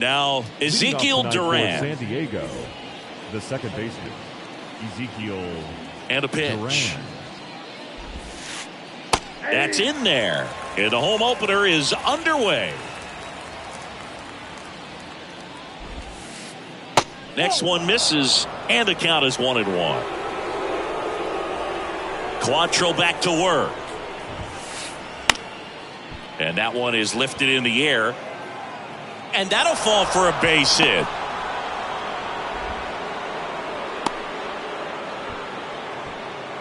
Now, Ezekiel Duran. San Diego, the second baseman, Ezekiel And a pitch. Duran. That's in there. And the home opener is underway. Next one misses, and the count is 1-1. Quantrill back to work. And that one is lifted in the air. And that'll fall for a base hit.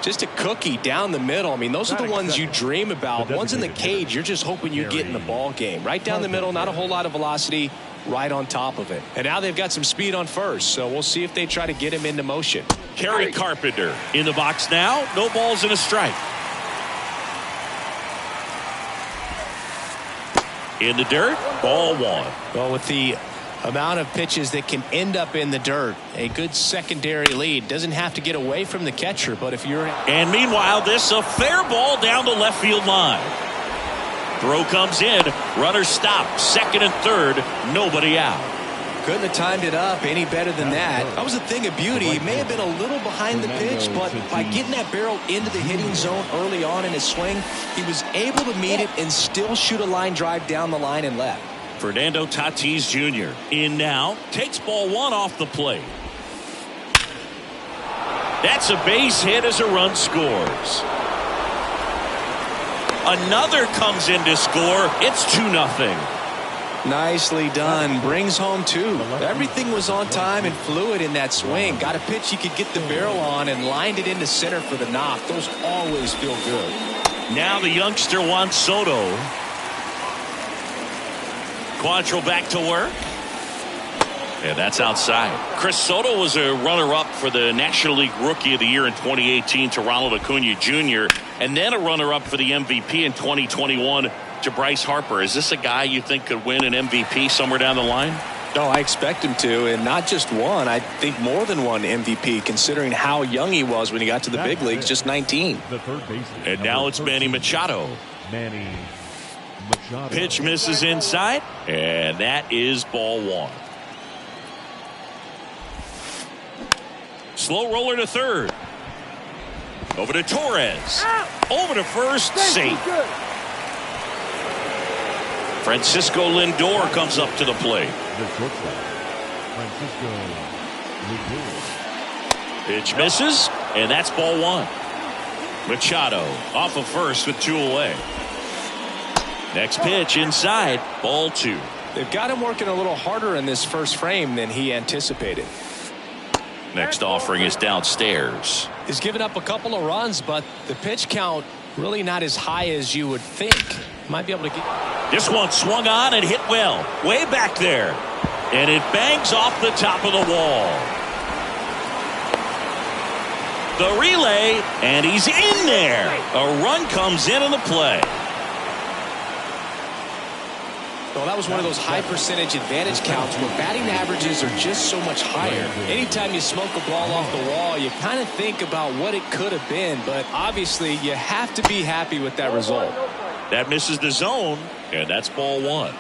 Just a cookie down the middle. I mean, those are the ones you dream about. Ones in the cage, you're just hoping you get in the ball game. Right down the middle, not a whole lot of velocity, right on top of it. And now they've got some speed on first, so we'll see if they try to get him into motion. Kerry Carpenter in the box now. No balls and a strike. In the dirt, ball one. Well, with the amount of pitches that can end up in the dirt, a good secondary lead. Doesn't have to get away from the catcher, but if you're... And meanwhile, this a fair ball down the left field line. Throw comes in. Runner stopped. Second and third. Nobody out. Couldn't have timed it up any better than that. That was a thing of beauty. He may have been a little behind the pitch, but by getting that barrel into the hitting zone early on in his swing, he was able to meet it and still shoot a line drive down the line and left. Fernando Tatis Jr. in now. Takes ball one off the plate. That's a base hit as a run scores. Another comes in to score. It's 2-0. Nicely done. Brings home two. Everything was on time and fluid in that swing. Got a pitch he could get the barrel on and lined it into center for the knock. Those always feel good. Now the youngster Juan Soto. Quantrill back to work. And that's outside. Chris Soto was a runner-up for the National League Rookie of the Year in 2018 to Ronald Acuna Jr. and then a runner-up for the MVP in 2021 to Bryce Harper. Is this a guy you think could win an MVP somewhere down the line? No, I expect him to, and not just one. I think more than one MVP, considering how young he was when he got to the big leagues, just 19. The third baseman. And now it's Manny Machado. Manny Machado. Pitch misses inside, and that is ball one. Slow roller to third. Over to Torres. Over to first. Safe. Francisco Lindor comes up to the plate. The shortstop, Francisco Lindor. Pitch misses, and that's ball one. Machado off of first with two away. Next pitch inside, ball two. They've got him working a little harder in this first frame than he anticipated. Next offering is downstairs. He's given up a couple of runs, but the pitch count really not as high as you would think. Might be able to get... This one swung on and hit well. Way back there. And it bangs off the top of the wall. The relay, and he's in there. A run comes in the play. Well, that was one of those high percentage advantage counts where batting averages are just so much higher. Anytime you smoke a ball off the wall, you kind of think about what it could have been, but obviously you have to be happy with that result. That misses the zone, and that's ball one.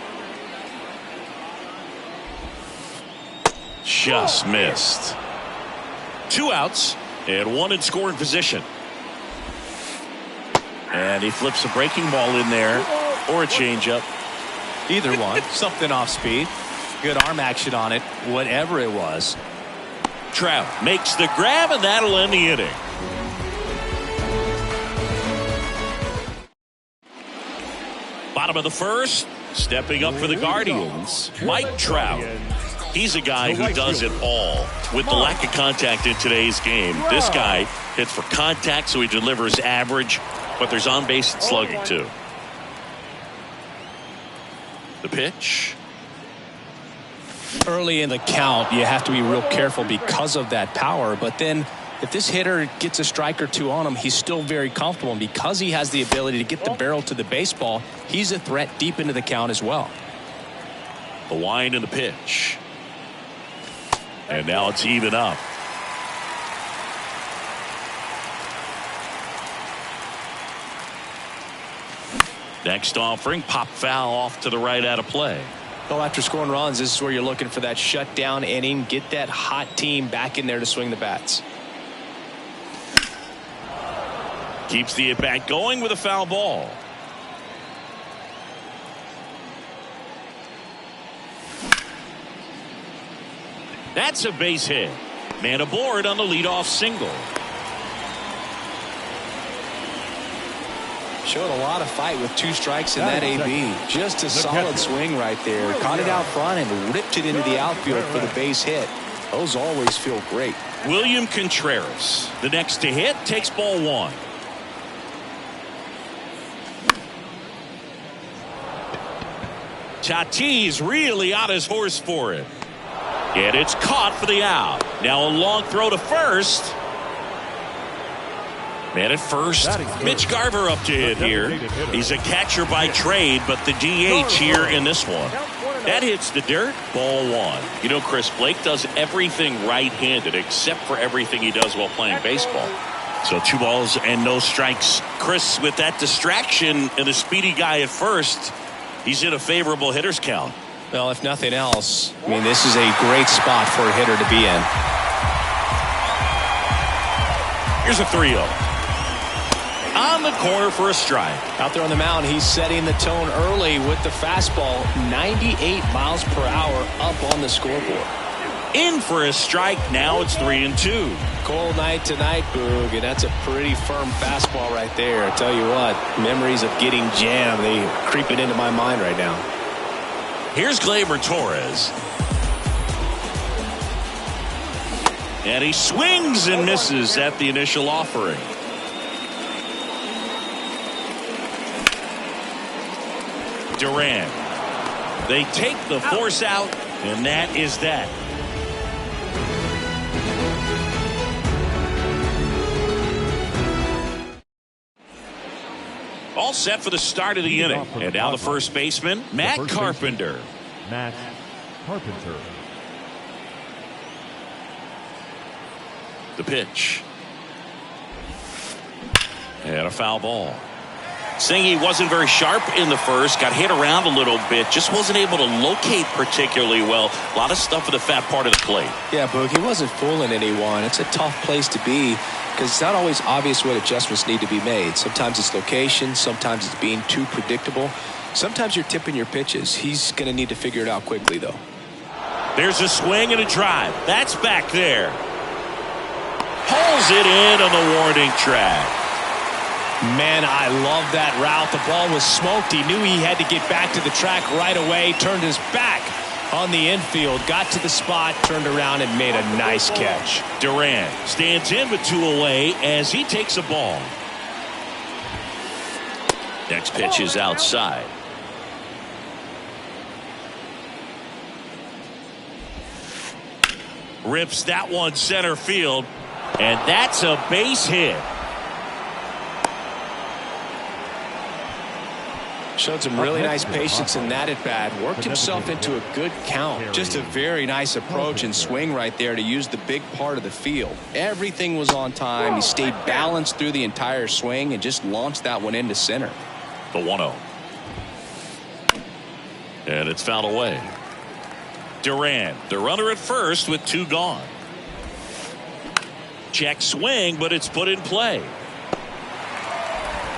Just missed. Two outs, and one in scoring position. And he flips a breaking ball in there, or a changeup. Either one. Something off speed. Good arm action on it. Whatever it was. Trout makes the grab, and that'll end the inning. Bottom of the first. Stepping up for the Guardians. Mike Trout. He's a guy who does it all. With the lack of contact in today's game, this guy hits for contact, so he delivers average, but there's on base and slugging too. The pitch. Early in the count, you have to be real careful because of that power. But then if this hitter gets a strike or two on him, he's still very comfortable. And because he has the ability to get the barrel to the baseball, he's a threat deep into the count as well. The wind and the pitch. And now it's even up. Next offering, pop foul off to the right out of play. Well, after scoring runs, this is where you're looking for that shutdown inning. Get that hot team back in there to swing the bats. Keeps the at-bat going with a foul ball. That's a base hit. Man aboard on the leadoff single. Showed a lot of fight with 2 strikes in that AB. Just a solid swing right there. Caught it out front and ripped it into the outfield for the base hit. Those always feel great. William Contreras, the next to hit, takes ball 1. Tatis really on his horse for it. And it's caught for the out. Now a long throw to first. Man at first, Mitch Garver up to hit here. He's a catcher by trade, but the DH here in this one. That hits the dirt, ball 1. You know, Chris, Blake does everything right-handed except for everything he does while playing baseball. So 2 balls and no strikes. Chris, with that distraction and the speedy guy at first, he's in a favorable hitter's count. Well, if nothing else, I mean, this is a great spot for a hitter to be in. Here's a 3-0. On the corner for a strike. Out there on the mound, he's setting the tone early with the fastball. 98 miles per hour up on the scoreboard. In for a strike. Now it's 3-2. Cold night tonight, Boog, and that's a pretty firm fastball right there. I tell you what, memories of getting jammed, they creeping into my mind right now. Here's Gleyber Torres. And he swings and misses at the initial offering. Duran. They take the force out, and that is that. All set for the start of the inning. And now the first baseman, Matt Carpenter. Matt Carpenter. The pitch. And a foul ball. Saying he wasn't very sharp in the first, got hit around a little bit, just wasn't able to locate particularly well. A lot of stuff in the fat part of the plate. Yeah, Boog, he wasn't fooling anyone. It's a tough place to be because it's not always obvious what adjustments need to be made. Sometimes it's location, sometimes it's being too predictable. Sometimes you're tipping your pitches. He's going to need to figure it out quickly, though. There's a swing and a drive. That's back there. Pulls it in on the warning track. Man, I love that route. The ball was smoked. He knew he had to get back to the track right away. Turned his back on the infield. Got to the spot, turned around, and made a nice catch. Duran stands in with 2 away as he takes a ball. Next pitch is outside. Rips that one center field, and that's a base hit. Showed some really nice patience in that at bat. Worked himself into a good count. Just a very nice approach and swing right there to use the big part of the field. Everything was on time. He stayed balanced through the entire swing and just launched that one into center. The 1-0. And it's fouled away. Duran, the runner at first with 2 gone. Check swing, but it's put in play.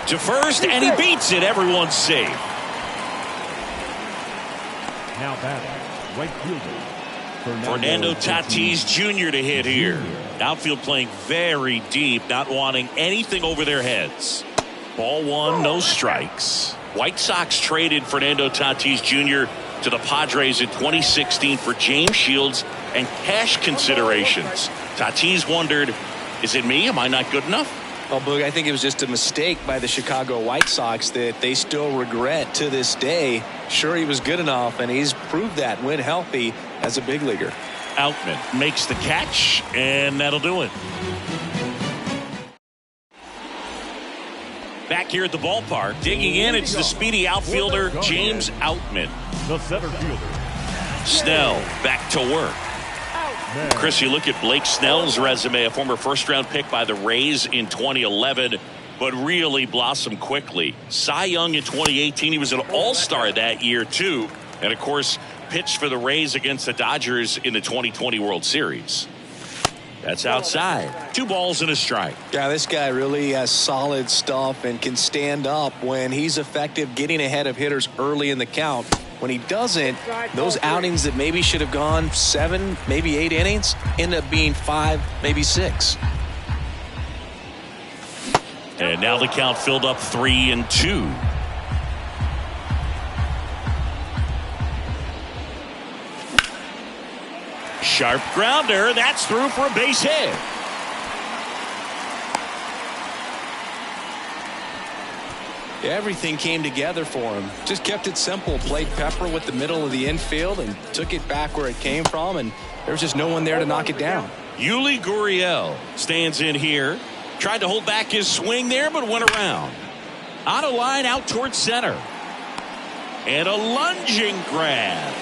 To first, and he beats it. Everyone's safe. Now batting, right fielder Fernando Tatis Jr. to hit here. Outfield playing very deep, not wanting anything over their heads. Ball 1, no strikes. White Sox traded Fernando Tatis Jr. to the Padres in 2016 for James Shields and cash considerations. Tatis wondered, is it me? Am I not good enough? Well, Boog, I think it was just a mistake by the Chicago White Sox that they still regret to this day. Sure, he was good enough, and he's proved that when healthy as a big leaguer. Outman makes the catch, and that'll do it. Back here at the ballpark, digging in, it's the speedy outfielder, James Outman. The center fielder. Snell back to work. Chris, you look at Blake Snell's resume, a former first-round pick by the Rays in 2011, but really blossomed quickly. Cy Young in 2018, he was an all-star that year, too. And, of course, pitched for the Rays against the Dodgers in the 2020 World Series. That's outside. 2 balls and a strike. Yeah, this guy really has solid stuff and can stand up when he's effective getting ahead of hitters early in the count. When he doesn't, those outings that maybe should have gone 7, maybe 8 innings end up being 5, maybe 6. And now the count filled up 3-2. Sharp grounder. That's through for a base hit. Everything came together for him. Just kept it simple. Played pepper with the middle of the infield and took it back where it came from, and there was just no one there to knock it down. Yuli Gurriel stands in here. Tried to hold back his swing there, but went around. On a line out towards center. And a lunging grab.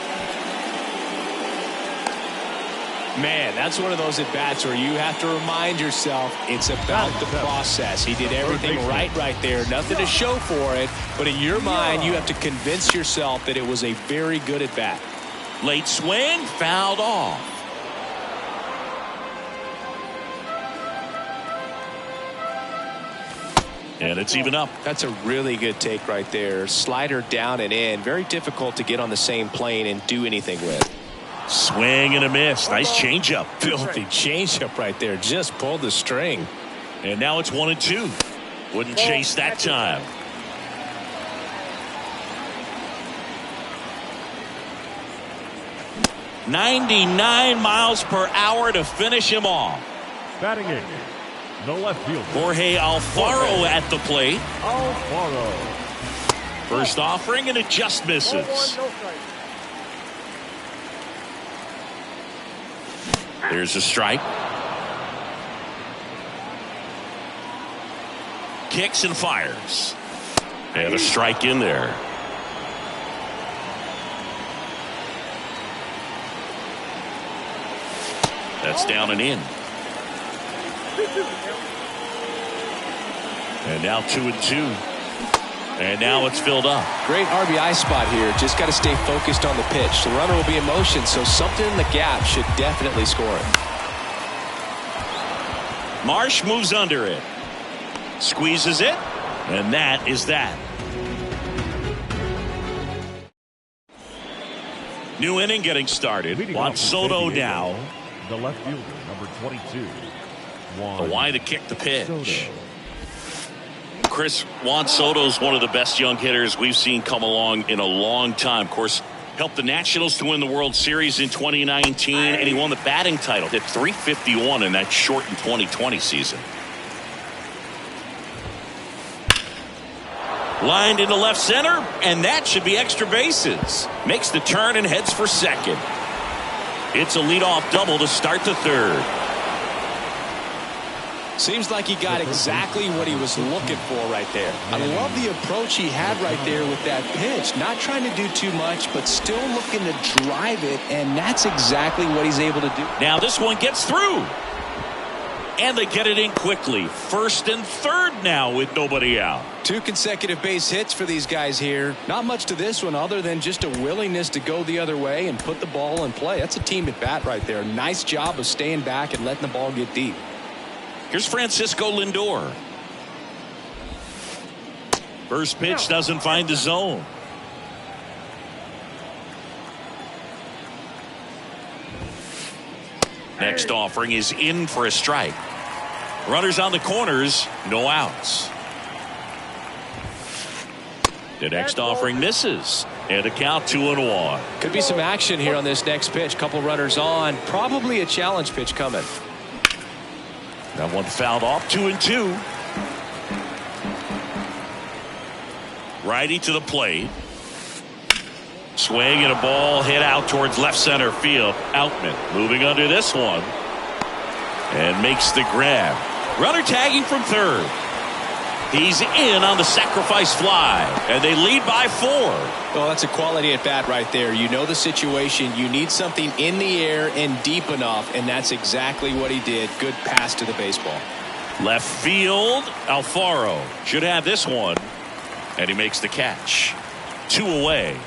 Man, that's one of those at-bats where you have to remind yourself it's about the process. He did everything right there. Nothing to show for it. But in your mind, you have to convince yourself that it was a very good at-bat. Late swing, fouled off. And it's even up. That's a really good take right there. Slider down and in. Very difficult to get on the same plane and do anything with. Swing and a miss. Nice changeup. Filthy changeup right there. Just pulled the string. And now it's 1-2. Wouldn't chase that time. .99 miles per hour to finish him off. Batting it, the left fielder, Jorge Alfaro at the plate. Alfaro. First offering and it just misses. There's a strike. Kicks and fires. And a strike in there. That's down and in. And now 2-2. And now it's filled up. Great RBI spot here. Just got to stay focused on the pitch. The runner will be in motion, so something in the gap should definitely score it. Marsh moves under it. Squeezes it. And that is that. New inning getting started. Juan Soto now. The left fielder, number 22. Why to kick the pitch. Chris, Juan Soto's one of the best young hitters we've seen come along in a long time. Of course, helped the Nationals to win the World Series in 2019, and he won the batting title. Hit .351 in that shortened 2020 season. Lined into left center, and that should be extra bases. Makes the turn and heads for second. It's a leadoff double to start the third. Seems like he got exactly what he was looking for right there. I love the approach he had right there with that pitch. Not trying to do too much, but still looking to drive it, and that's exactly what he's able to do. Now this one gets through. And they get it in quickly. First and third now with nobody out. 2 consecutive base hits for these guys here. Not much to this one other than just a willingness to go the other way and put the ball in play. That's a team at bat right there. Nice job of staying back and letting the ball get deep. Here's Francisco Lindor. First pitch doesn't find the zone. Next offering is in for a strike. Runners on the corners, no outs. The next offering misses. And a count 2-1. Could be some action here on this next pitch. Couple runners on. Probably a challenge pitch coming. That one fouled off. 2-2. Righty to the plate. Swing and a ball hit out towards left center field. Outman moving under this one. And makes the grab. Runner tagging from third. He's in on the sacrifice fly. And they lead by 4. Well, that's a quality at bat right there. You know the situation. You need something in the air and deep enough. And that's exactly what he did. Good pass to the baseball. Left field. Alfaro should have this one. And he makes the catch. 2 away.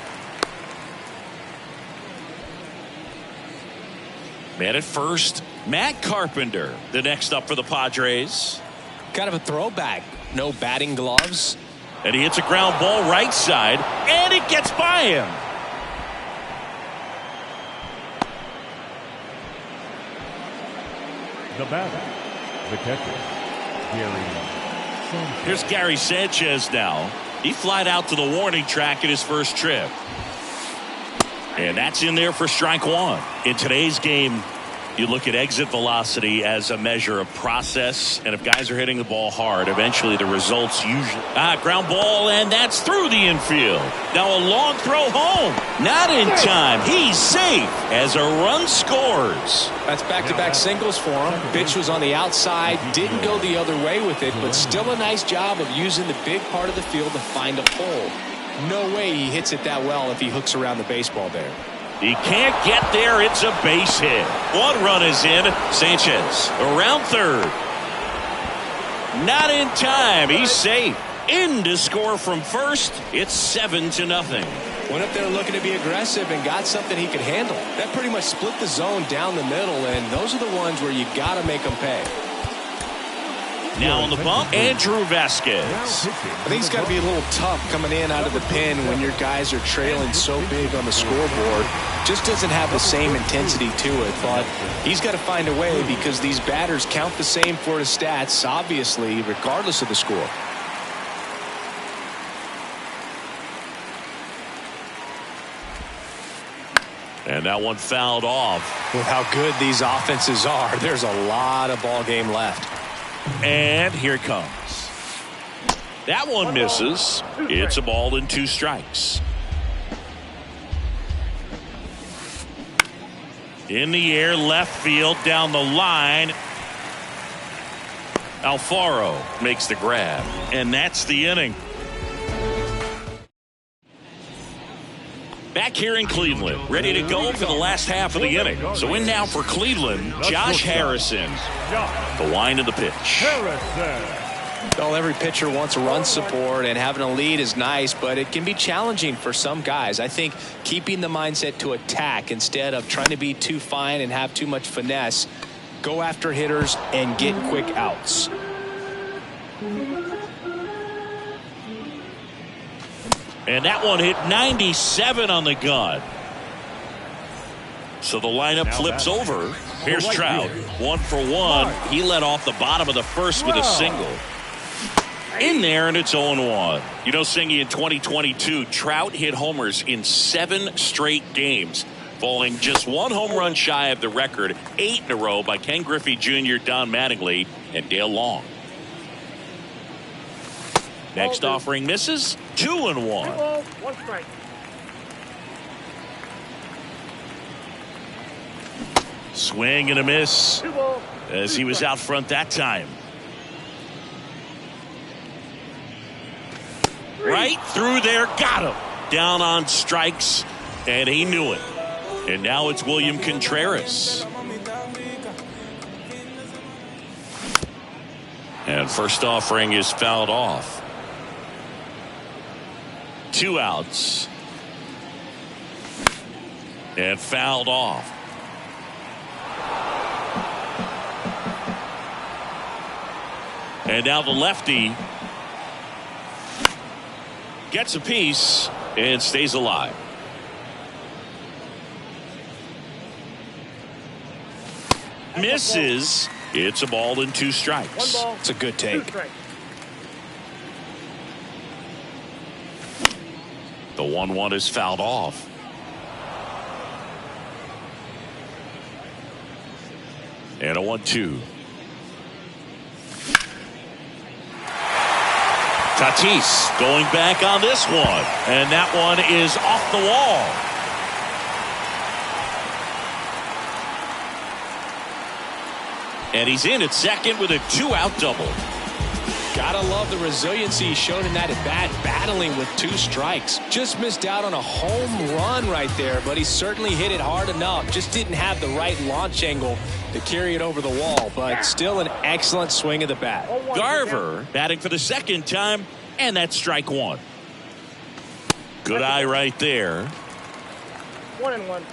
Man at first, Matt Carpenter, the next up for the Padres. Kind of a throwback. No batting gloves. And he hits a ground ball right side, and it gets by him. The batter, the catcher, Gary Sanchez. Here's Gary Sanchez now. He flied out to the warning track in his first trip. And that's in there for strike one. In today's game, you look at exit velocity as a measure of process, and if guys are hitting the ball hard, eventually the results usually ground ball, and that's through the infield. Now a long throw home, not in time. He's safe as a run scores. That's back-to-back singles for him. Pitch was on the outside, didn't go the other way with it, but still a nice job of using the big part of the field to find a hole. No way he hits it that well if he hooks around the baseball there. He can't get there. It's a base hit. One run is in. Sanchez around third. Not in time. He's safe. In to score from first. It's 7-0. Went up there looking to be aggressive and got something he could handle. That pretty much split the zone down the middle, and those are the ones where you got to make them pay. Now on the bump, Andrew Vasquez. I think it's got to be a little tough coming in out of the pen when your guys are trailing so big on the scoreboard. Just doesn't have the same intensity to it, but he's got to find a way because these batters count the same for his stats, obviously, regardless of the score. And that one fouled off. With how good these offenses are, there's a lot of ball game left. And here it comes. That one misses. It's a ball and 2 strikes. In the air, left field, down the line. Alfaro makes the grab. And that's the inning. Back here in Cleveland, ready to go for the last half of the inning. So in now for Cleveland, Josh Harrison. The wind of the pitch. Well, every pitcher wants run support, and having a lead is nice, but it can be challenging for some guys. I think keeping the mindset to attack instead of trying to be too fine and have too much finesse, go after hitters and get quick outs. And that one hit 97 on the gun. So the lineup flips over. Here's Trout, 1 for 1. He led off the bottom of the first with a single. In there, and it's 0-1. You know, Singy, in 2022, Trout hit homers in 7 straight games, falling just 1 home run shy of the record 8 in a row by Ken Griffey Jr., Don Mattingly, and Dale Long. Next offering misses. 2-1. 1 strike. Swing and a miss as he was out front that time. Right through there, got him. Down on strikes, and he knew it. And now it's William Contreras. And first offering is fouled off. 2 outs. And fouled off. And now the lefty gets a piece and stays alive. Misses. It's a ball and 2 strikes. 1 ball. It's a good take. 2 strikes. The 1-1 is fouled off. And a 1-2. Tatis going back on this one. And that one is off the wall. And he's in at second with a 2-out double. Gotta love the resiliency shown in that at bat, battling with 2 strikes. Just missed out on a home run right there, but he certainly hit it hard enough. Just didn't have the right launch angle to carry it over the wall, but still an excellent swing of the bat. Garver batting for the second time, and that's strike 1. Good eye right there. 1-1.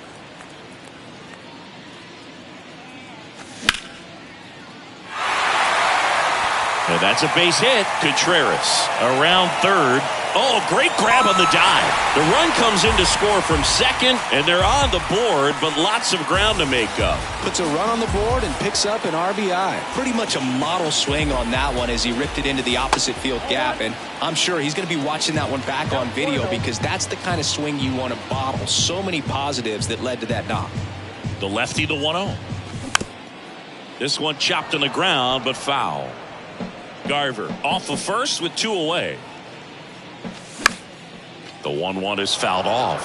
And that's a base hit. Contreras around third. Oh, great grab on the dive. The run comes in to score from second, and they're on the board, but lots of ground to make up. Puts a run on the board and picks up an RBI. Pretty much a model swing on that one as he ripped it into the opposite field gap, and I'm sure he's going to be watching that one back on video because that's the kind of swing you want to bottle. So many positives that led to that knock. The lefty, the 1-0. This one chopped on the ground, but foul. Garver off of first with 2 away. The 1-1 is fouled off.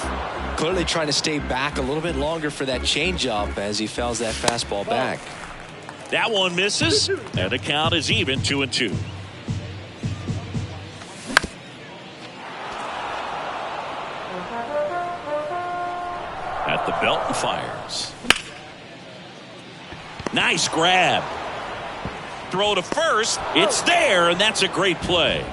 Clearly trying to stay back a little bit longer for that changeup as he fouls that fastball back. That one misses, and the count is even 2-2. At the belt and fires. Nice grab. Throw to first. It's there, and that's a great play.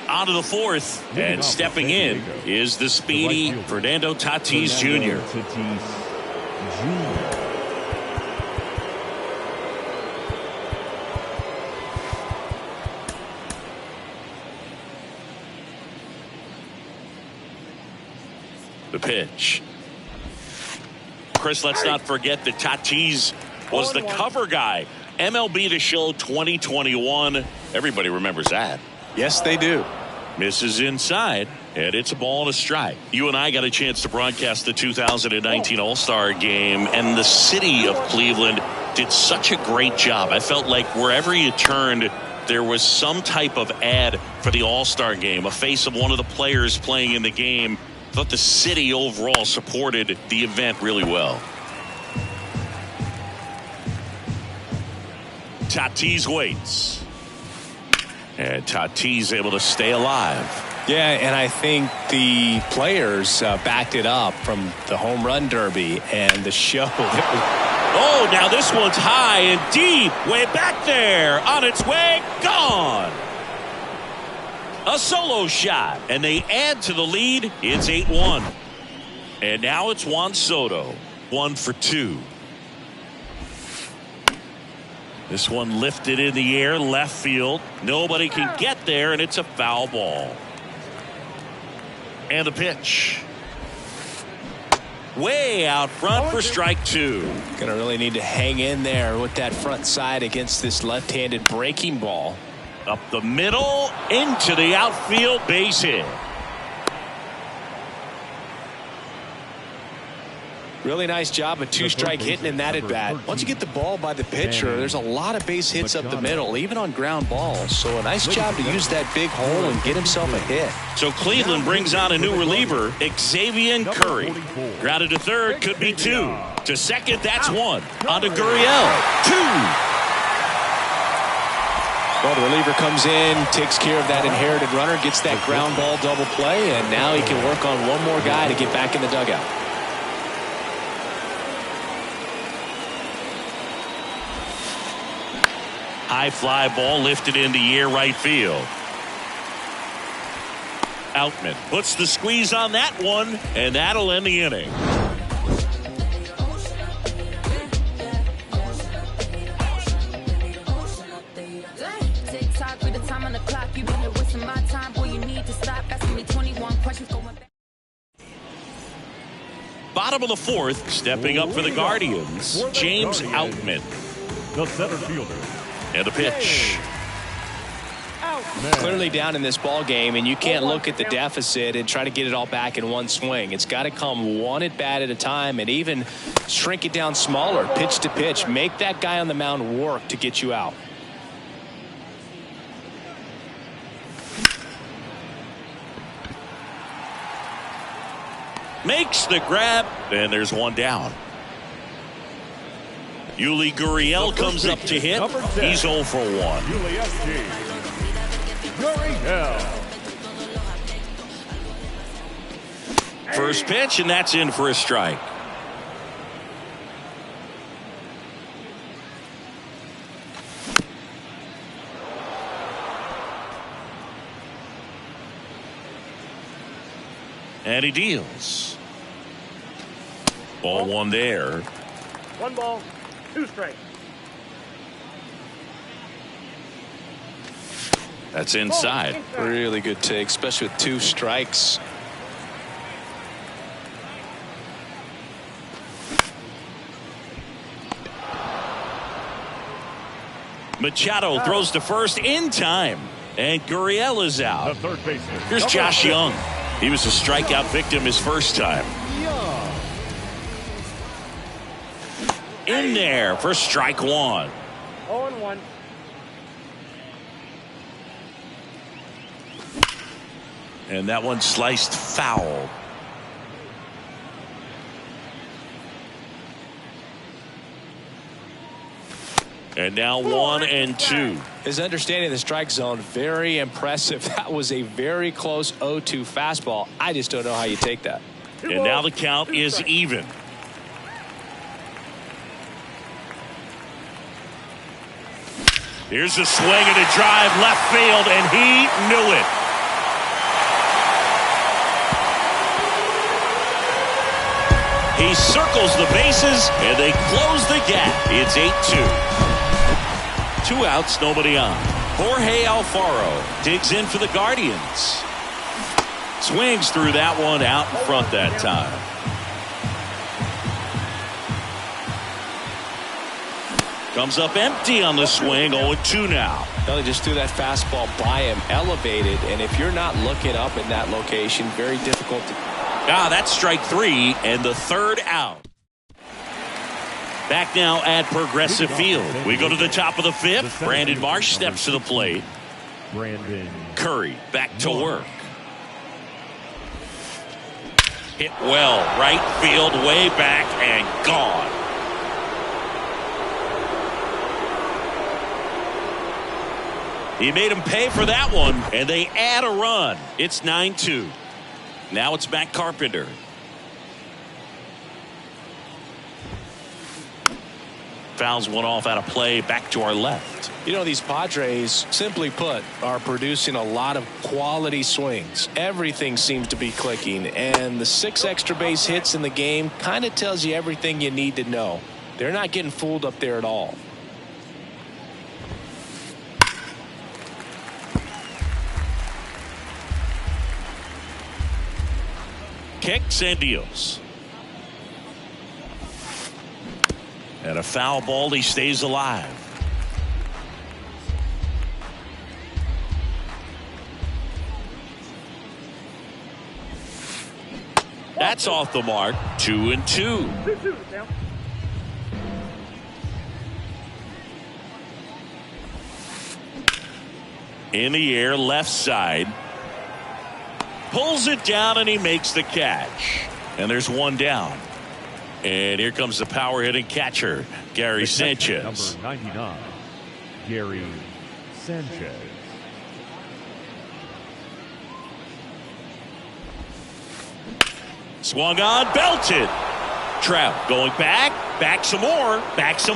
On to the fourth, and stepping in is the speedy Fernando Tatis Jr. The pitch. Chris, let's not forget that Tatis was the cover guy. MLB The Show 2021. Everybody remembers that. Yes, they do. Misses inside, and it's a ball and a strike. You and I got a chance to broadcast the 2019 All-Star Game, and the city of Cleveland did such a great job. I felt like wherever you turned, there was some type of ad for the All-Star Game, a face of one of the players playing in the game. I thought the city overall supported the event really well. Tatis waits. And Tatis able to stay alive. Yeah, and I think the players backed it up from the home run derby and the show. Oh, now this one's high and deep. Way back there. On its way. Gone. A solo shot. And they add to the lead. It's 8-1. And now it's Juan Soto. 1 for 2. This one lifted in the air, left field. Nobody can get there, and it's a foul ball. And the pitch. Way out front for strike 2. Going to really need to hang in there with that front side against this left-handed breaking ball. Up the middle, into the outfield, base hit. Really nice job of two-strike hitting in that at-bat. Once you get the ball by the pitcher, there's a lot of base hits up the middle, even on ground balls. So a nice job to use that big hole and get himself a hit. So Cleveland brings on a new reliever, Xavier Curry. Grounded to third, could be 2. To second, that's 1. On to Gurriel, 2. Well, the reliever comes in, takes care of that inherited runner, gets that ground ball double play, and now he can work on one more guy to get back in the dugout. High fly ball lifted in the air, right field. Outman puts the squeeze on that one, and that'll end the inning. Bottom of the fourth, stepping up for the Guardians, James Outman. The center fielder. And the pitch. Clearly down in this ball game, and you can't look at the deficit and try to get it all back in one swing. It's got to come one at bat at a time, and even shrink it down smaller, pitch to pitch. Make that guy on the mound work to get you out. Makes the grab, and there's one down. Yuli Gurriel comes up to hit. He's 0 for 1. First pitch, and that's in for a strike. And he deals. Ball one there. 1 ball, 2 strikes. That's inside. Really good take, especially with 2 strikes. Machado throws to first in time, and Gurriel is The out. third baseman. Here's Josh Young. He was a strikeout victim his first time. In there for strike 1. 0-1. And that one sliced foul. And now 1-2. His understanding of the strike zone, very impressive. That was a very close 0-2 fastball. I just don't know how you take that. And now the count is even. Here's a swing and a drive left field, and he knew it. He circles the bases, and they close the gap. It's 8-2. 2 outs, nobody on. Jorge Alfaro digs in for the Guardians. Swings through that one out in front that time. Comes up empty on the swing, 0-2 now. They just threw that fastball by him, elevated, and if you're not looking up in that location, very difficult to. That's strike 3 and the 3rd out. Back now at Progressive Field. We go to the top of the 5th. Brandon Marsh steps to the plate. Brandon Curry back to work. Hit well, right field, way back, and gone. He made him pay for that one, and they add a run. It's 9-2. Now it's Matt Carpenter. Fouls one off out of play, back to our left. You know, these Padres, simply put, are producing a lot of quality swings. Everything seems to be clicking, and the 6 extra base hits in the game kind of tells you everything you need to know. They're not getting fooled up there at all. Kicks and deals. And a foul ball, he stays alive. That's off the mark. 2-2. 2-2 now. In the air, left side. Pulls it down and he makes the catch. And there's one down. And here comes the power hitting catcher, Gary Sanchez. Number 99, Gary Sanchez. Swung on, belted. Trout going back some more, Pulls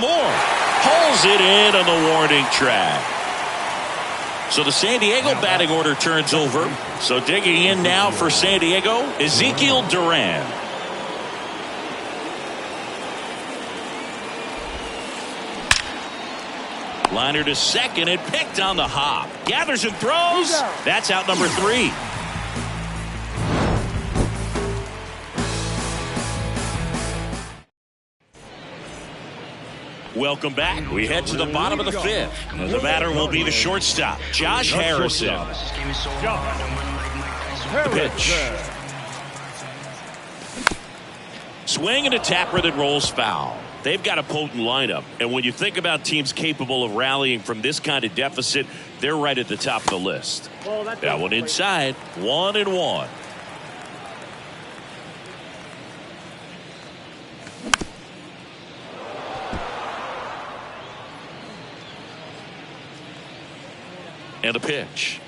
it in on the warning track. So the San Diego batting order turns over. So digging in now for San Diego, Ezekiel Duran. Liner to second and picked on the hop. Gathers and throws. That's out number 3. Welcome back. We head to the bottom of the 5th. And the batter will be the shortstop, Josh Harrison. The pitch. Swing and a tapper that rolls foul. They've got a potent lineup, and when you think about teams capable of rallying from this kind of deficit, they're right at the top of the list. That one inside, 1-1. And the pitch.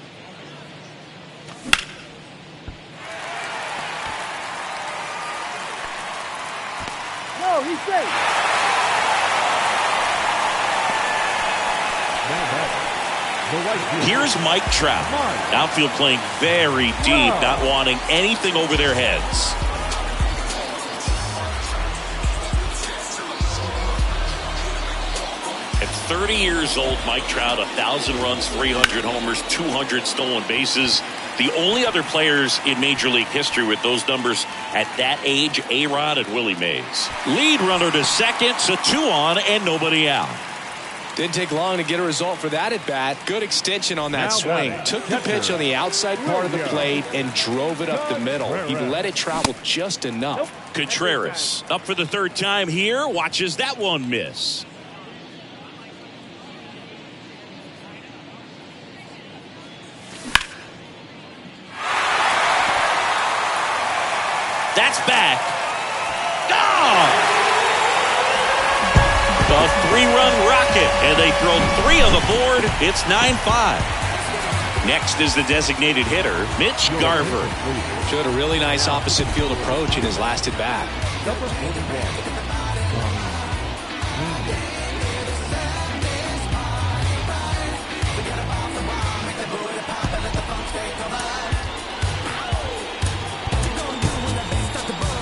No, he's safe. Here's Mike Trout. Outfield playing very deep, not wanting anything over their heads. 30 years old, Mike Trout, 1,000 runs, 300 homers, 200 stolen bases. The only other players in Major League history with those numbers at that age, A-Rod and Willie Mays. Lead runner to second, so 2 on and nobody out. Didn't take long to get a result for that at bat. Good extension on that swing. Took the pitch on the outside part of the plate and drove it up the middle. He let it travel just enough. Contreras up for the 3rd time here. Watches that one miss. That's back. Oh! A 3-run rocket, and they throw 3 on the board. It's 9-5. Next is the designated hitter, Mitch Garver. Showed a really nice opposite field approach in his last at bat.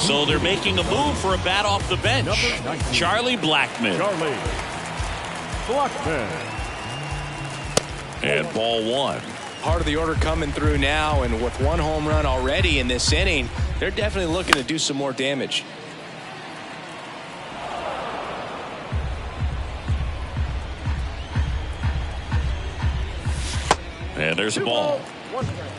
So they're making a move for a bat off the bench. Charlie Blackmon. And ball 1. Part of the order coming through now, and with 1 home run already in this inning, they're definitely looking to do some more damage. And there's a ball. 1 strike.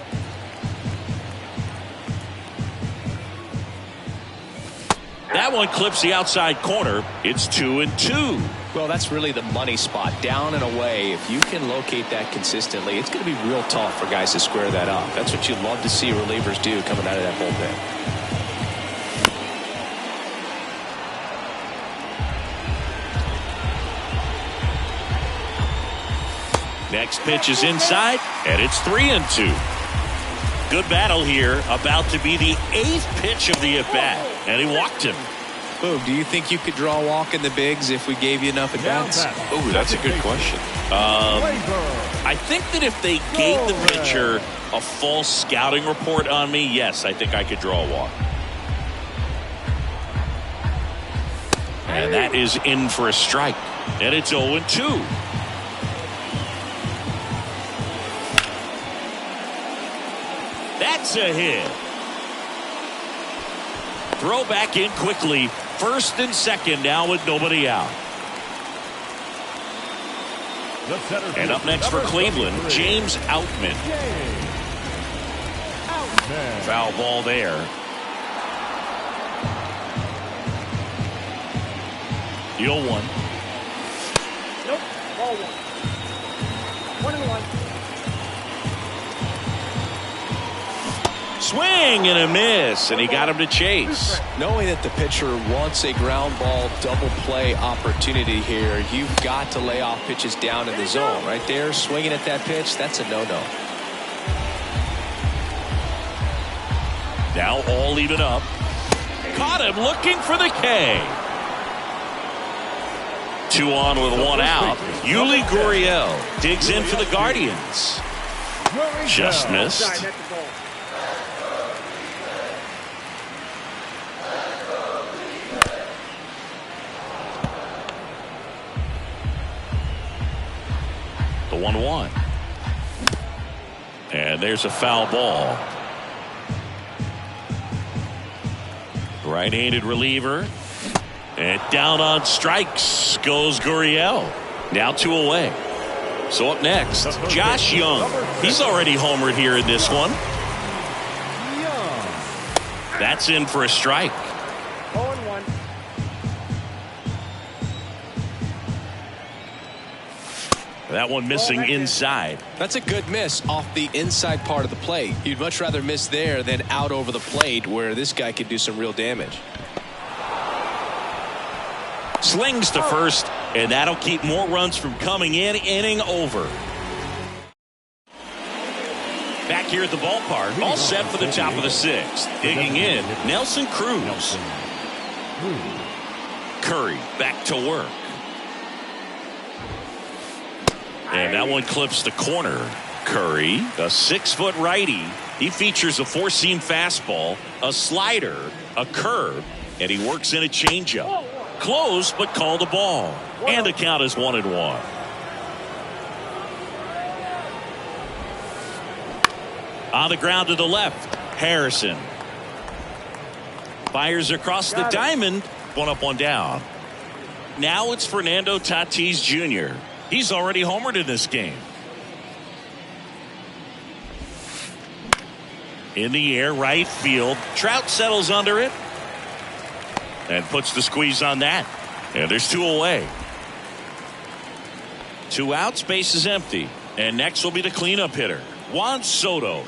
That one clips the outside corner. It's 2-2. Well, that's really the money spot, down and away. If you can locate that consistently, it's going to be real tough for guys to square that up. That's what you love to see relievers do coming out of that bullpen. Next pitch is inside, and it's 3-2. Good battle here, about to be the 8th pitch of the at-bat, and he walked him. Boog, do you think you could draw a walk in the bigs if we gave you enough at-bats? Oh, that's a good question. I think that if they gave the pitcher a false scouting report on me, yes, I think I could draw a walk. And that is in for a strike, and it's 0-2. That's a hit. Throw back in quickly. 1st and 2nd now with nobody out. And up next for Cleveland, James Outman. Foul ball there. The 0-1. Nope. Ball 1. 1-1. Swing and a miss, and he got him to chase. Knowing that the pitcher wants a ground ball double play opportunity here, you've got to lay off pitches down in the zone. Right there, swinging at that pitch, that's a no-no. Now all even up. Caught him looking for the K. 2 on with 1 out. Yuli Gurriel digs in for the Guardians. Just missed. The 1-1. And there's a foul ball. Right-handed reliever. And down on strikes goes Gurriel. Now 2 away. So up next, Josh Young. He's already homered here in this one. That's in for a strike. 0-1. That one missing inside. That's a good miss off the inside part of the plate. You'd much rather miss there than out over the plate where this guy could do some real damage. Slings to first, and that'll keep more runs from coming in. Inning over. Back here at the ballpark, all set for the top of the 6th. Digging in, Nelson Cruz. Curry back to work. And that one clips the corner. Curry, a 6-foot righty. He features a 4-seam fastball, a slider, a curve, and he works in a changeup. Close, but called a ball. And the count is 1-1. On the ground to the left, Harrison fires across the diamond. 1 up, 1 down. Now it's Fernando Tatis Jr. He's already homered in this game. In the air, right field. Trout settles under it and puts the squeeze on that. And there's 2 away. 2 outs, base is empty. And next will be the cleanup hitter, Juan Soto.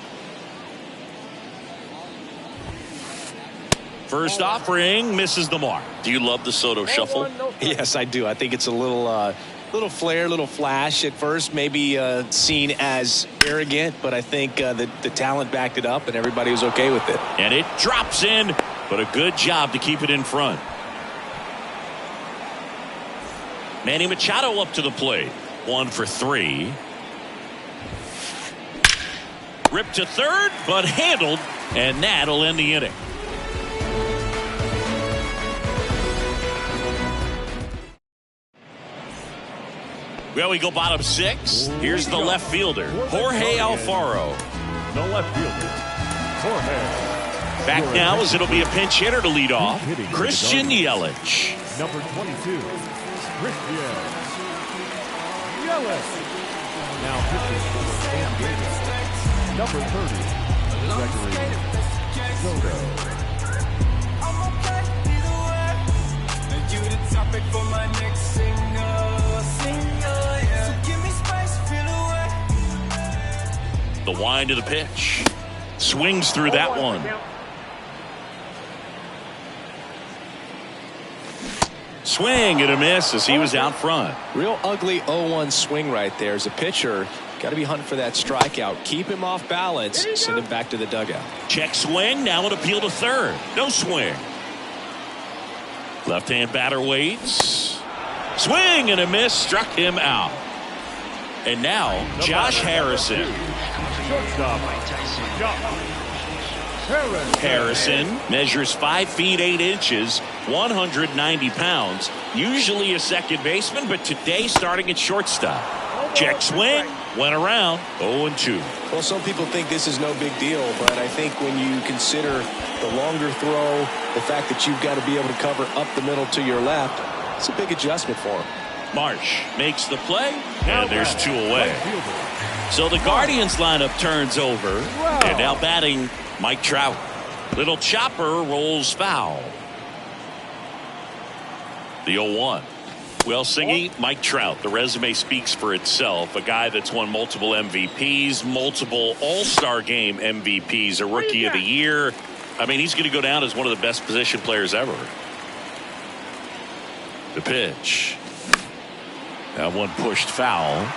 First offering misses the mark. Do you love the Soto shuffle? Yes, I do. I think it's a little flair, little flash at first, maybe seen as arrogant, but I think the talent backed it up and everybody was okay with it. And it drops in, but a good job to keep it in front. Manny Machado up to the plate. 1 for 3. Ripped to third, but handled, and that'll end the inning. Well, we go bottom 6. Here's the left fielder, Jorge Alfaro. No left fielder, Jorge. Back now as it'll be a pinch hitter to lead off, Christian Yelich. Number 22, Christian Yelich. Now pitching for San Diego. Number 30, Gregory Soto. You the topic for my next single. So give me space, feel away. The wind to the pitch. Swings through that one. Swing and a miss as he was out front. Real ugly 0-1 swing right there. As a pitcher, got to be hunting for that strikeout. Keep him off balance. Send him back to the dugout. Check swing. Now an appeal to third. No swing. Left-hand batter waits. Swing and a miss. Struck him out. And now Josh Harrison. Harrison measures 5 feet 8 inches, 190 pounds. Usually a second baseman, but today starting at shortstop. Check swing. Went around. 0-2. Well, some people think this is no big deal, but I think when you consider the longer throw, the fact that you've got to be able to cover up the middle to your left, it's a big adjustment for him. Marsh makes the play, and there's 2 away. So the Guardians lineup turns over, and now batting Mike Trout. Little chopper rolls foul. The 0-1. Well, Singy, Mike Trout, the resume speaks for itself. A guy that's won multiple MVPs, multiple All-Star Game MVPs, a Rookie of the Year. I mean, he's going to go down as one of the best position players ever. The pitch. That one pushed foul.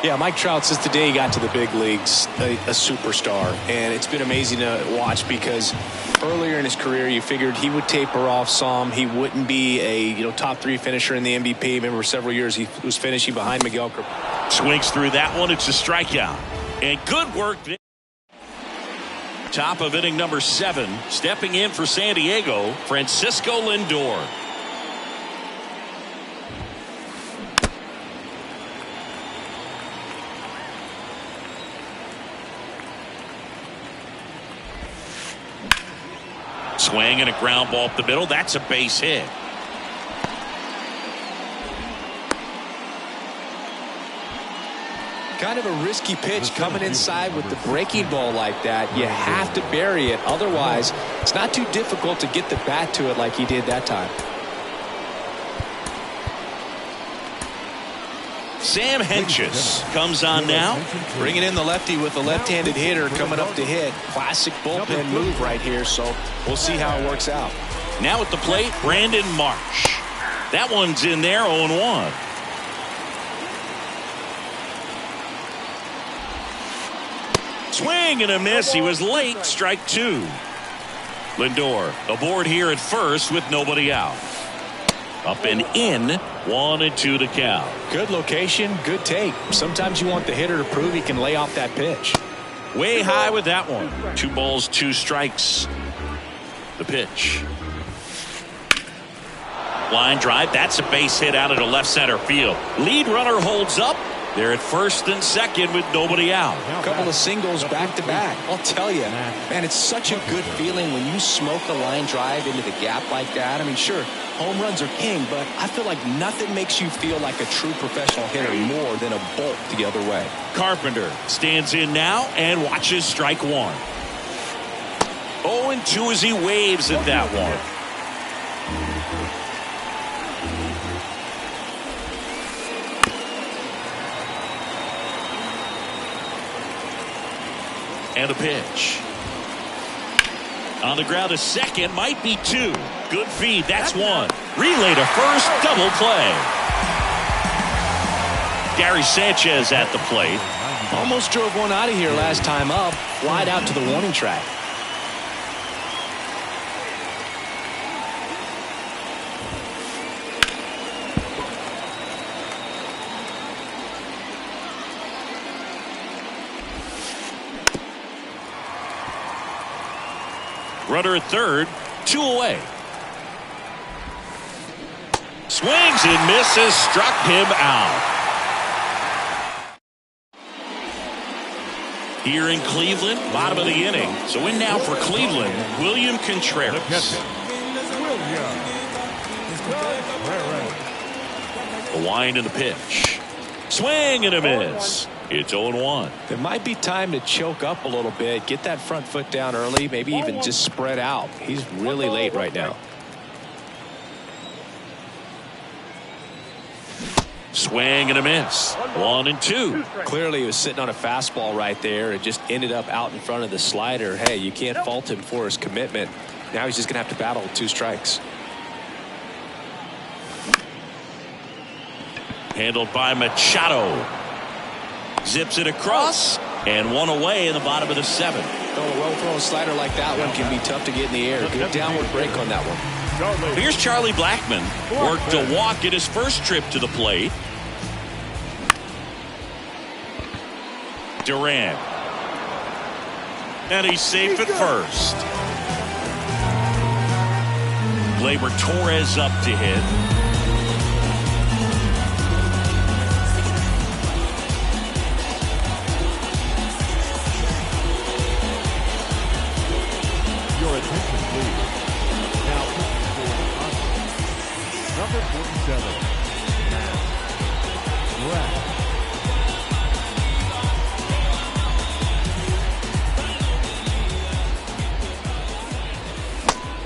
Yeah, Mike Trout, since the day he got to the big leagues, a superstar. And it's been amazing to watch because earlier in his career, you figured he would taper off some. He wouldn't be a top 3 finisher in the MVP. Remember, several years he was finishing behind Miguel Cabrera. Swings through that one. It's a strikeout. And good work. Top of inning number 7. Stepping in for San Diego, Francisco Lindor. Swing and a ground ball up the middle. That's a base hit. Kind of a risky pitch coming inside with the breaking ball like that. You have to bury it. Otherwise, it's not too difficult to get the bat to it like he did that time. Sam Hentges comes on now. Bringing in the lefty with the left-handed hitter coming up to hit. Classic bullpen move right here, so we'll see how it works out. Now at the plate, Brandon Marsh. That one's in there, 0-1. Swing and a miss. He was late. Strike 2. Lindor aboard here at first with nobody out. Up and in, 1-2 to count. Good location, good take. Sometimes you want the hitter to prove he can lay off that pitch. Way high with that one. 2 balls, 2 strikes. The pitch. Line drive. That's a base hit out of the left center field. Lead runner holds up. They're at first and second with nobody out. A couple of singles back to back. I'll tell you, man, it's such a good feeling when you smoke a line drive into the gap like that. I mean, sure, home runs are king, but I feel like nothing makes you feel like a true professional hitter more than a bolt the other way. Carpenter stands in now and watches strike one. 0-2 as he waves at that one. And a pitch. On the ground to second, might be two. Good feed, that's one. Relay to first, double play. Gary Sanchez at the plate. Almost drove one out of here last time up. Wide out to the warning track. Runner at third, 2 away. Swings and misses, struck him out. Here in Cleveland, bottom of the inning. So in now for Cleveland, William Contreras. A wind and a pitch. Swing and a miss. It's 0-1. There might be time to choke up a little bit, get that front foot down early, maybe even just spread out. He's really late right now. Swing and a miss. 1-2. Clearly he was sitting on a fastball right there and just ended up out in front of the slider. Hey, you can't fault him for his commitment. Now he's just going to have to battle with 2 strikes. Handled by Machado. Zips it across and one away in the bottom of the 7th. Oh, a well-thrown slider like that one can be tough to get in the air. Good downward break on that one. Here's Charlie Blackmon. Worked a walk at his first trip to the plate. Duran. And he's safe at first. Gleyber Torres up to hit. Attention, please. Now, number 47, Matt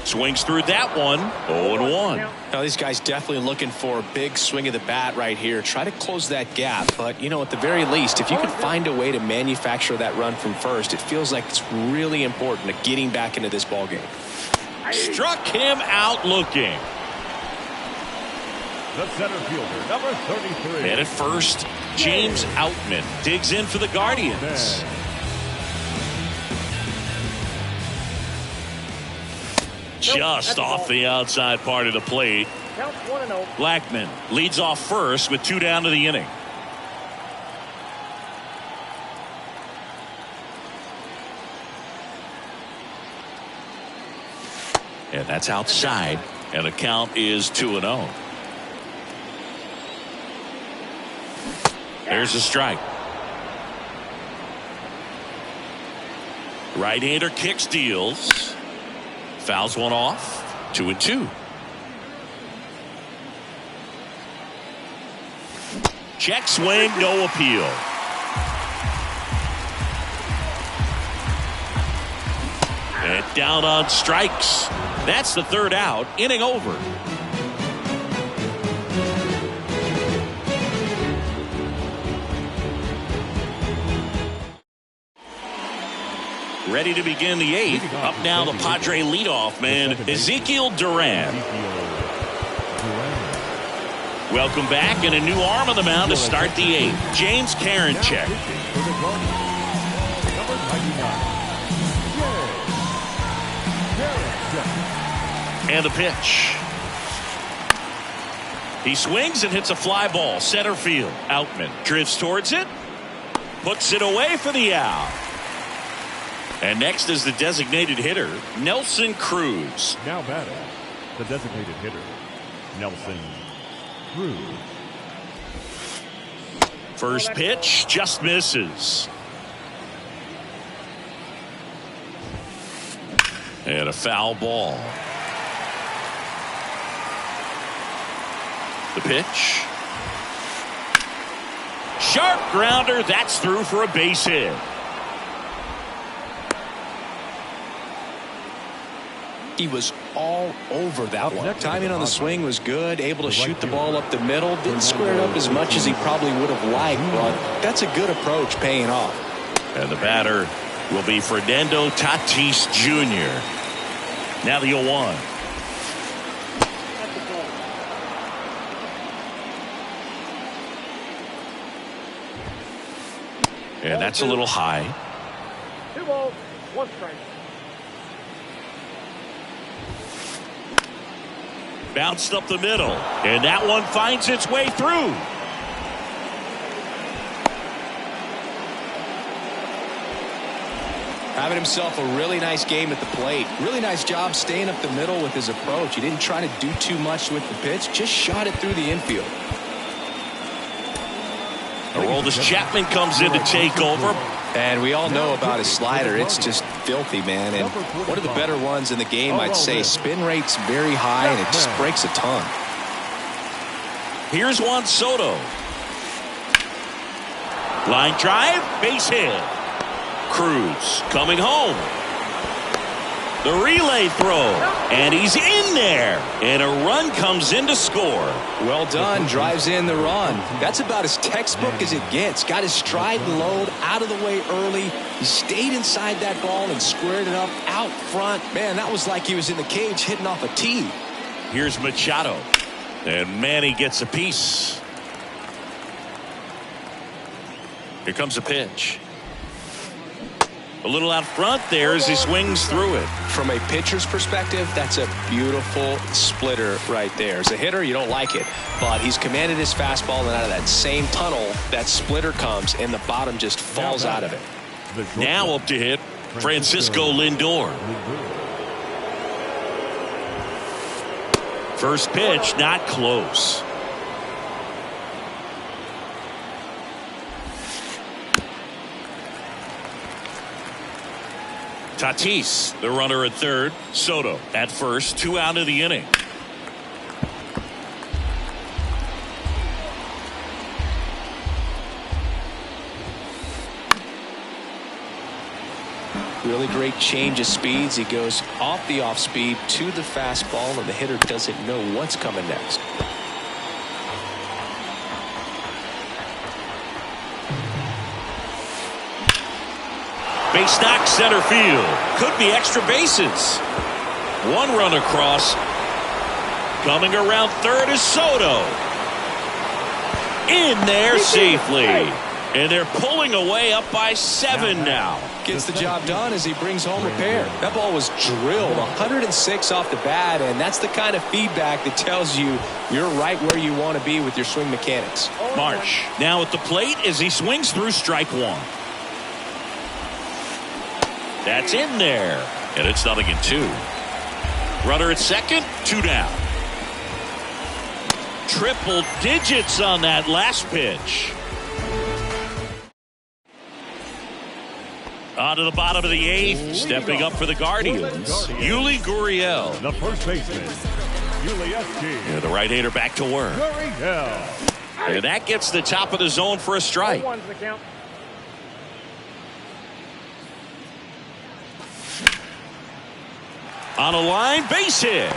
Swings through that one. 0-1. Now these guys definitely looking for a big swing of the bat right here. Try to close that gap. But, you know, at the very least, if you can find a way to manufacture that run from first, it feels like it's really important to getting back into this ball game. Struck him out looking. The center fielder, number 33. And at first, James Outman digs in for the Guardians. Just off the outside part of the plate. Blackmon leads off first with 2 down to the inning. And that's outside, and the count is 2-0. There's a strike. Right-hander kicks, deals. Fouls one off. 2-2. Check swing, no appeal. And down on strikes. That's the 3rd out. Inning over. Ready to begin the 8th. Up now the Padre leadoff man, Ezekiel Duran. Welcome back, and a new arm on the mound to start the 8th. James Karinchak. And the pitch. He swings and hits a fly ball center field. Outman drifts towards it, puts it away for the out. And next is the designated hitter, Nelson Cruz. Now batting, the designated hitter, Nelson Cruz. First pitch just misses. And a foul ball. The pitch. Sharp grounder. That's through for a base hit. He was all over that one. Timing on the swing was good. Able to shoot the ball up the middle. Didn't square it up as much as he probably would have liked, but that's a good approach, paying off. And the batter will be Fernando Tatis Jr. Now the 0-1. And that's a little high. 2 balls, 1 strike. Bounced up the middle. And that one finds its way through. Having himself a really nice game at the plate. Really nice job staying up the middle with his approach. He didn't try to do too much with the pitch. Just shot it through the infield. Aroldis Chapman comes in to take over. And we all know about his slider. It's just filthy, man. And one of the better ones in the game, I'd say. Spin rate's very high, and it just breaks a ton. Here's Juan Soto. Line drive, base hit. Cruz coming home. The relay throw, and he's in there. And a run comes in to score. Well done, drives in the run. That's about as textbook as it gets. Got his stride and load out of the way early. He stayed inside that ball and squared it up out front. Man, that was like he was in the cage hitting off a tee. Here's Machado. And Manny gets a piece. Here comes a pitch. A little out front there as he swings through it. From a pitcher's perspective, that's a beautiful splitter right there. As a hitter, you don't like it, but he's commanded his fastball, and out of that same tunnel, that splitter comes, and the bottom just falls out of it. Now up to hit, Francisco Lindor. First pitch, not close. Tatis, the runner at third. Soto at first. 2 out of the inning. Really great change of speeds. He goes off the off speed to the fastball, and the hitter doesn't know what's coming next. Base knock center field. Could be extra bases. 1 run across. Coming around third is Soto. In there safely. And they're pulling away up by 7 now. Gets the job done as he brings home a pair. That ball was drilled 106 off the bat, and that's the kind of feedback that tells you you're right where you want to be with your swing mechanics. Marsh now at the plate as he swings through strike 1. That's in there. And it's 0-2. Runner at second, 2 down. Triple digits on that last pitch. On to the bottom of the 8th. Stepping up for the Guardians, Yuli Gurriel. The first baseman, Yuli S.G. Yeah, the right-hander back to work. Gurriel. And that gets the top of the zone for a strike. 1's the count. On a line, base hit.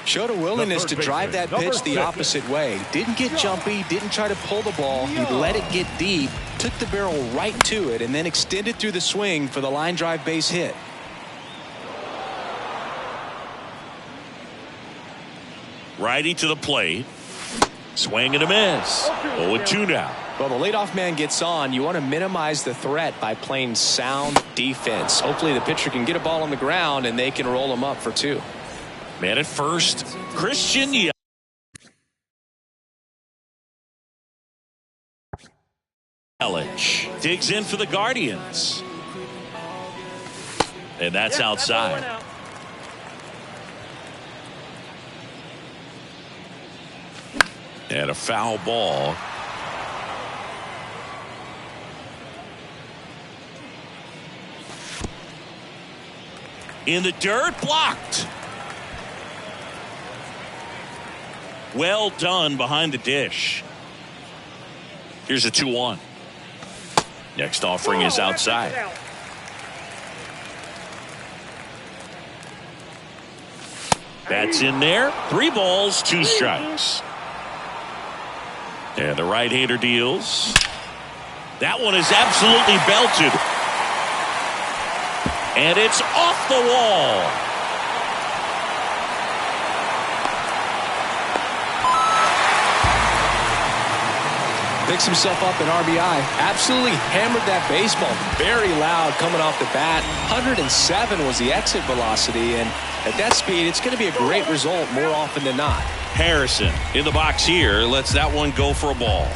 Showed a willingness to drive that pitch the opposite way. Didn't get jumpy, didn't try to pull the ball. He let it get deep, took the barrel right to it, and then extended through the swing for the line drive base hit. Righty to the plate. Swing and a miss. 0-2 now. Well, the leadoff man gets on. You want to minimize the threat by playing sound defense. Hopefully the pitcher can get a ball on the ground and they can roll him up for 2. Man at first, Christian Yelich digs in for the Guardians. And that's outside. And a foul ball. In the dirt, blocked. Well done behind the dish. Here's a 2-1. Next offering is outside. That's in there. 3 balls, 2 strikes. And the right-hander deals. That one is absolutely belted. And it's off the wall. Picks himself up an RBI. Absolutely hammered that baseball. Very loud coming off the bat. 107 was the exit velocity. And at that speed, it's going to be a great result more often than not. Harrison in the box here lets that one go for a ball.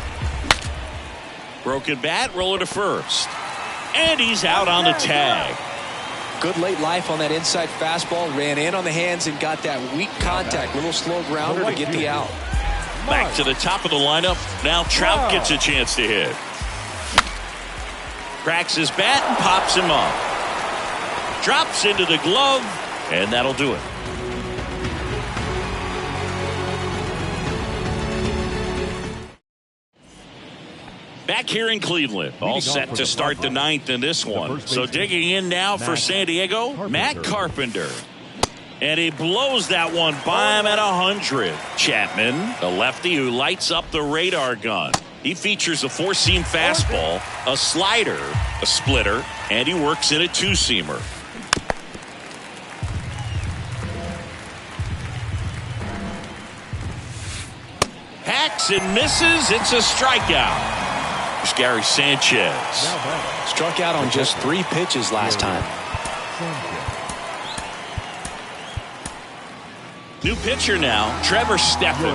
Broken bat, roller to first. And he's out on the tag. Good late life on that inside fastball. Ran in on the hands and got that weak contact. Little slow grounder to get the out. Back to the top of the lineup. Now Trout gets a chance to hit. Cracks his bat and pops him up. Drops into the glove, and that'll do it. Back here in Cleveland, all set to start the 9th in this one. So digging in now for San Diego, Matt Carpenter. And he blows that one by him at 100. Chapman, the lefty who lights up the radar gun. He features a 4-seam fastball, a slider, a splitter, and he works in a 2-seamer. Hacks and misses. It's a strikeout. It's Gary Sanchez. Struck out on just 3 pitches last time. New pitcher now, Trevor Stephan.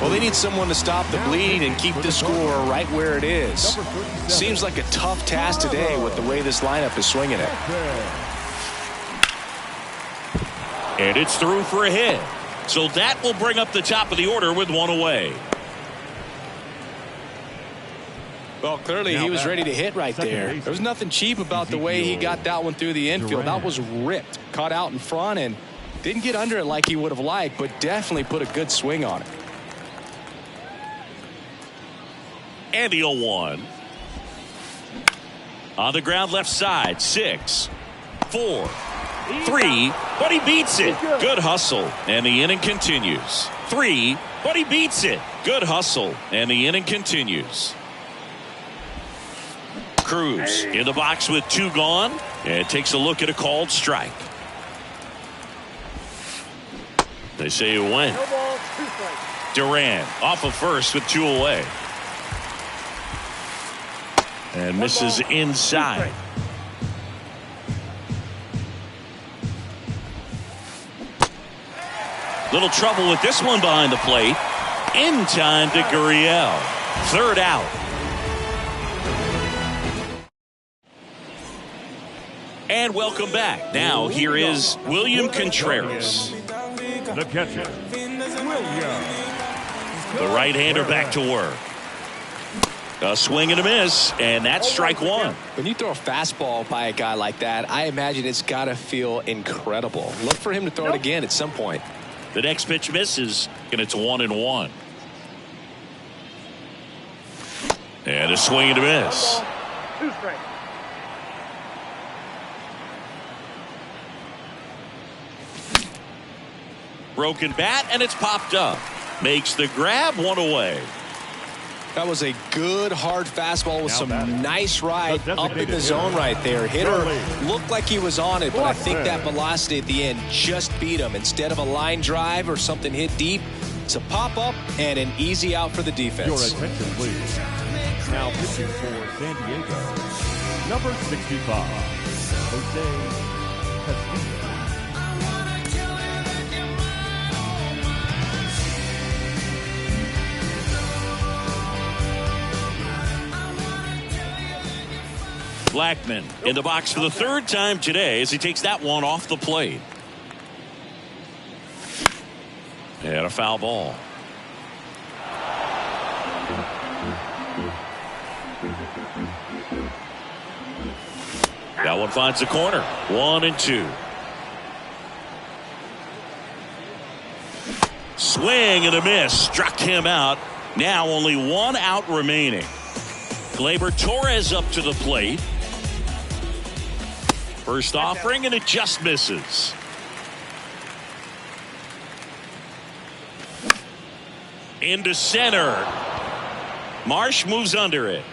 Well, they need someone to stop the bleed and keep the score right where it is. Seems like a tough task today with the way this lineup is swinging it. And it's through for a hit. So that will bring up the top of the order with 1 away. Well, clearly he was ready to hit right there. There was nothing cheap about the way he got that one through the infield. That was ripped, caught out in front, and didn't get under it like he would have liked, but definitely put a good swing on it. And the 0-1. On the ground left side, 6, 4, 3, but he beats it. Good hustle, and the inning continues. 3, but he beats it. Good hustle, and the inning continues. Cruz in the box with 2 gone, and takes a look at a called strike. They say he went. Duran off of first with 2 away. And misses inside. Little trouble with this one behind the plate. In time to Gurriel. 3rd out. And welcome back. Now here is William Contreras. The catcher, William. The right-hander back to work. A swing and a miss, and that's strike 1. When you throw a fastball by a guy like that, I imagine it's got to feel incredible. Look for him to throw it again at some point. The next pitch misses, and it's 1-1. And a swing and a miss. 2 strikes. Broken bat, and it's popped up. Makes the grab, 1 away. That was a good hard fastball with some nice ride up in the zone right there. Hitter looked like he was on it, but I think that velocity at the end just beat him. Instead of a line drive or something hit deep, it's a pop up and an easy out for the defense. Your attention, please. Now pitching for San Diego, number 65, Jose Castillo. Blackman in the box for the 3rd time today as he takes that one off the plate. And a foul ball. That one finds the corner. 1-2. Swing and a miss. Struck him out. Now only one out remaining. Gleyber Torres up to the plate. First offering, and it just misses. Into center. Marsh moves under it.